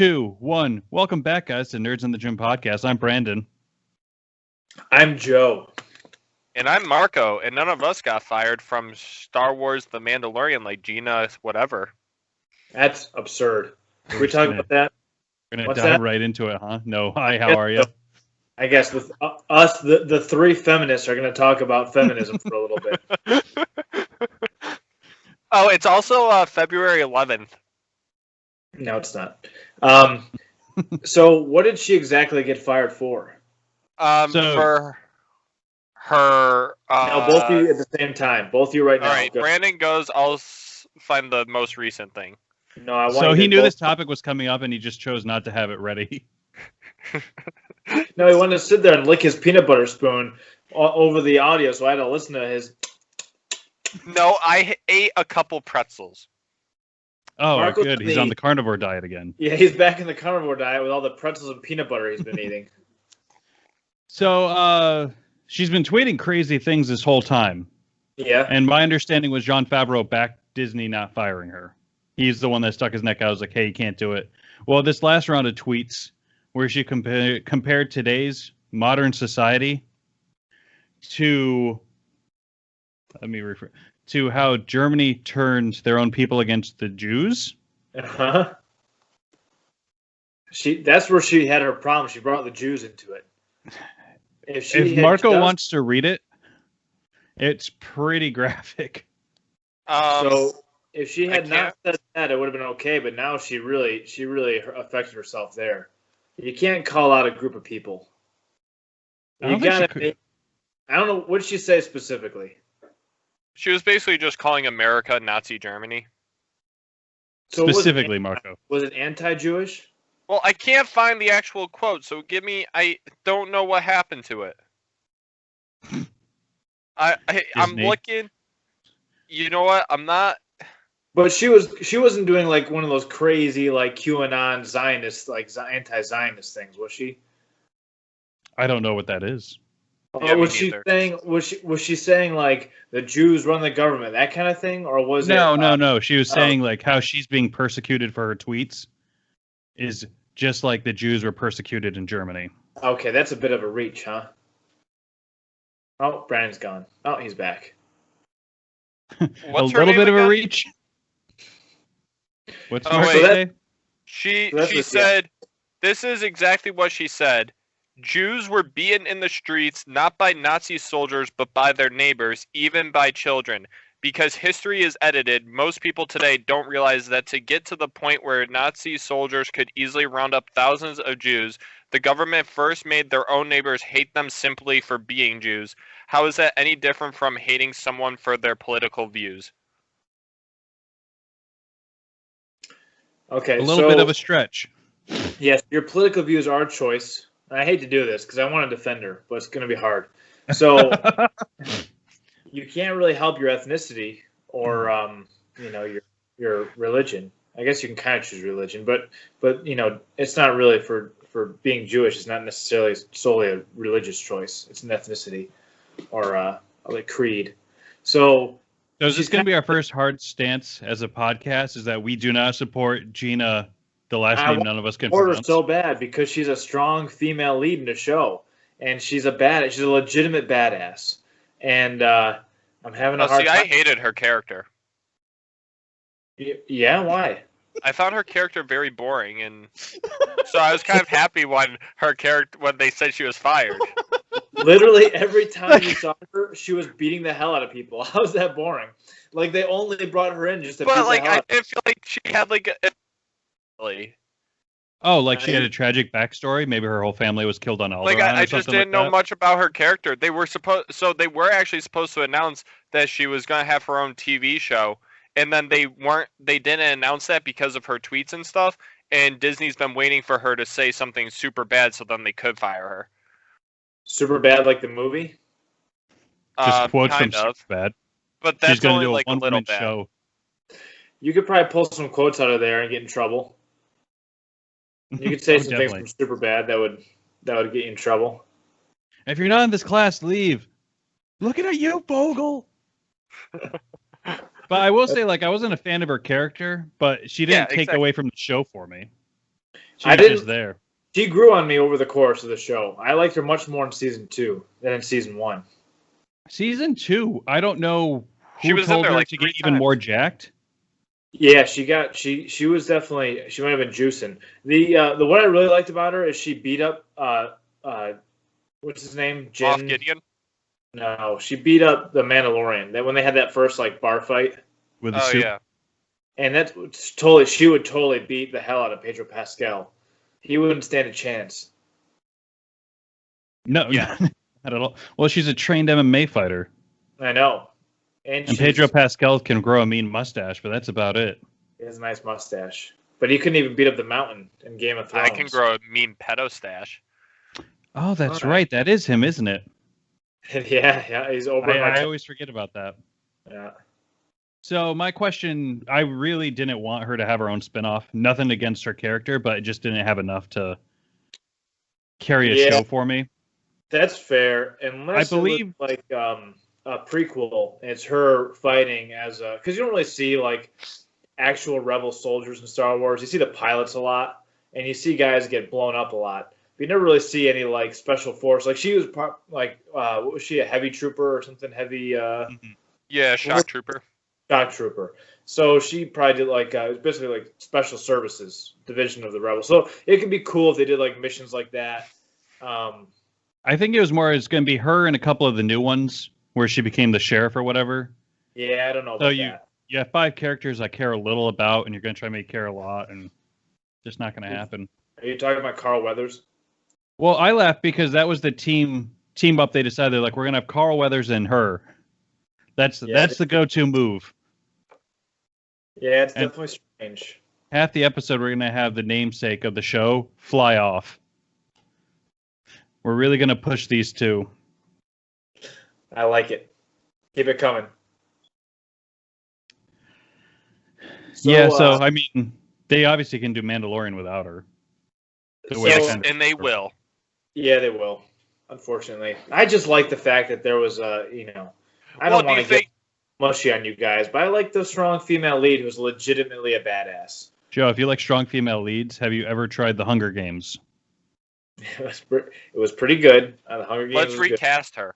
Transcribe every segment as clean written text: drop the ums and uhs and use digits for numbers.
2, 1. Welcome back, guys, to Nerds in the Gym podcast. I'm Brandon. I'm Joe. And I'm Marco, and none of us got fired from Star Wars The Mandalorian like Gina, whatever. That's absurd. Are we talking about that? We're going to dive right into it, huh? No. Hi, how are you? I guess with us, the three feminists are going to talk about feminism for a little bit. Oh, it's also February 11th. No, it's not. So what did she exactly get fired for? For her... now, both of you at the same time. Both of you right now. All right, Brandon goes, I'll find the most recent thing. No, I want So he knew this topic was coming up, and he just chose not to have it ready. No, he wanted to sit there and lick his peanut butter spoon over the audio, so I had to listen to his... No, I ate a couple pretzels. Oh, Marco's good. He's on the carnivore diet again. Yeah, he's back in the carnivore diet with all the pretzels and peanut butter he's been eating. So, she's been tweeting crazy things this whole time. Yeah. And my understanding was Jon Favreau backed Disney not firing her. He's the one that stuck his neck out. I was like, hey, you can't do it. Well, this last round of tweets where she compared today's modern society to, to how Germany turned their own people against the Jews. Uh-huh. That's where she had her problem. She brought the Jews into it. If Marco wants to read it, it's pretty graphic. So if she had not said that, it would have been okay. But now she really affected herself there. You can't call out a group of people. I don't know what did she say specifically. She was basically just calling America Nazi Germany. So specifically, Marco. Was it anti-Jewish? Well, I can't find the actual quote, so I don't know what happened to it. I'm looking. You know what? I'm not. But she wasn't doing like one of those crazy like QAnon Zionist like anti-Zionist things, was she? I don't know what that is. Yeah, was she saying like the Jews run the government, that kind of thing, or was it? No. She was saying like how she's being persecuted for her tweets is just like the Jews were persecuted in Germany. Okay, that's a bit of a reach, huh? Oh, Brandon's gone. Oh, he's back. A little bit of a reach. What's Marco say? She said, this is exactly what she said. Jews were beaten in the streets, not by Nazi soldiers, but by their neighbors, even by children. Because history is edited, most people today don't realize that to get to the point where Nazi soldiers could easily round up thousands of Jews, the government first made their own neighbors hate them simply for being Jews. How is that any different from hating someone for their political views? Okay, a little bit of a stretch. Yes, your political views are a choice. I hate to do this because I want to defend her, but it's going to be hard. So you can't really help your ethnicity or your religion. I guess you can kind of choose religion, but it's not really for being Jewish. It's not necessarily solely a religious choice. It's an ethnicity or a creed. So is this going to be our first hard stance as a podcast? Is that we do not support Gina, the last name none of us can pronounce? Her so bad because she's a strong female lead in the show, and she's a legitimate badass. And I'm having a hard time. I hated her character. Yeah, why? I found her character very boring, and so I was kind of happy when they said she was fired. Literally every time you saw her, she was beating the hell out of people. How's that boring? Like they only brought her in just to beat the hell out. I didn't feel like she had she had a tragic backstory. Maybe her whole family was killed on Alderaan. I just didn't know much about her character. They were actually supposed to announce that she was going to have her own TV show, and then they didn't announce that because of her tweets and stuff. And Disney's been waiting for her to say something super bad, so then they could fire her. Super bad, like the movie. Just quotes from Super Bad. But that's only like a little bad. Show. You could probably pull some quotes out of there and get in trouble. You could say some things from Super Bad that would get you in trouble. If you're not in this class, leave. Looking at you, Bogle. But I will say, I wasn't a fan of her character, but she didn't take away from the show for me. She's just there. She grew on me over the course of the show. I liked her much more in season 2 than in season 1. Season 2, I don't know who She was told in there her like to 3 get even times. more jacked. Yeah, she was definitely, she might have been juicing. The what I really liked about her is she beat up what's his name? Moff Gideon? No, she beat up the Mandalorian. That when they had that first like bar fight With the soup. Yeah. And that's totally, she would totally beat the hell out of Pedro Pascal. He wouldn't stand a chance. No, Yeah. not at all. Well, she's a trained MMA fighter. I know. And Pedro Pascal can grow a mean mustache, but that's about it. He has a nice mustache. But he couldn't even beat up the mountain in Game of Thrones. I can grow a mean pedo stash. Oh, that's right. That is him, isn't it? yeah, he's over. I always forget about that. Yeah. So my question, I really didn't want her to have her own spinoff. Nothing against her character, but it just didn't have enough to carry a show for me. That's fair. Unless I believe it was like a prequel. It's her fighting as a, because you don't really see like actual rebel soldiers in Star Wars. You see the pilots a lot, and you see guys get blown up a lot. But you never really see any like special force. Like she was like what was she, a heavy trooper or something? Heavy Yeah, shock trooper. Shock trooper. So she probably did like it was basically like special services division of the rebels. So it could be cool if they did like missions like that. I think it was more, it's going to be her and a couple of the new ones where she became the sheriff or whatever. Yeah, I don't know about that. You have 5 characters I care a little about, and you're going to try to make care a lot, and just not going to happen. Are you talking about Carl Weathers? Well, I laughed because that was the team up. They decided, like, we're going to have Carl Weathers and her. That's the go-to move. Yeah, it's definitely strange. Half the episode, we're going to have the namesake of the show fly off. We're really going to push these two. I like it. Keep it coming. So I mean, they obviously can do Mandalorian without her. And they will. Yeah, they will. Unfortunately, I just like the fact that there was I don't want to get mushy on you guys, but I like the strong female lead who's legitimately a badass. Joe, if you like strong female leads, have you ever tried the Hunger Games? It was pretty good. The Hunger Games. Let's recast her.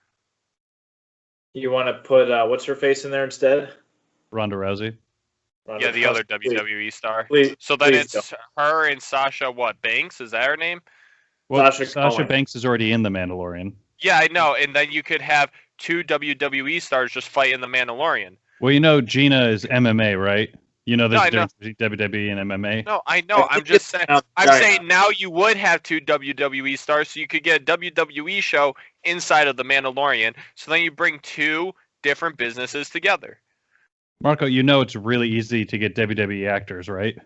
You want to put what's her face in there instead? Ronda Rousey. Yeah, the other WWE star. Please, so then it's her and Sasha, Banks? Is that her name? Well, Sasha Banks is already in The Mandalorian. Yeah, I know. And then you could have 2 WWE stars just fight in The Mandalorian. Well, Gina is MMA, right? You know there's a difference between WWE and MMA? No, I know. I'm just saying. I'm saying now you would have 2 WWE stars, so you could get a WWE show inside of The Mandalorian. So then you bring 2 different businesses together. Marco, it's really easy to get WWE actors, right?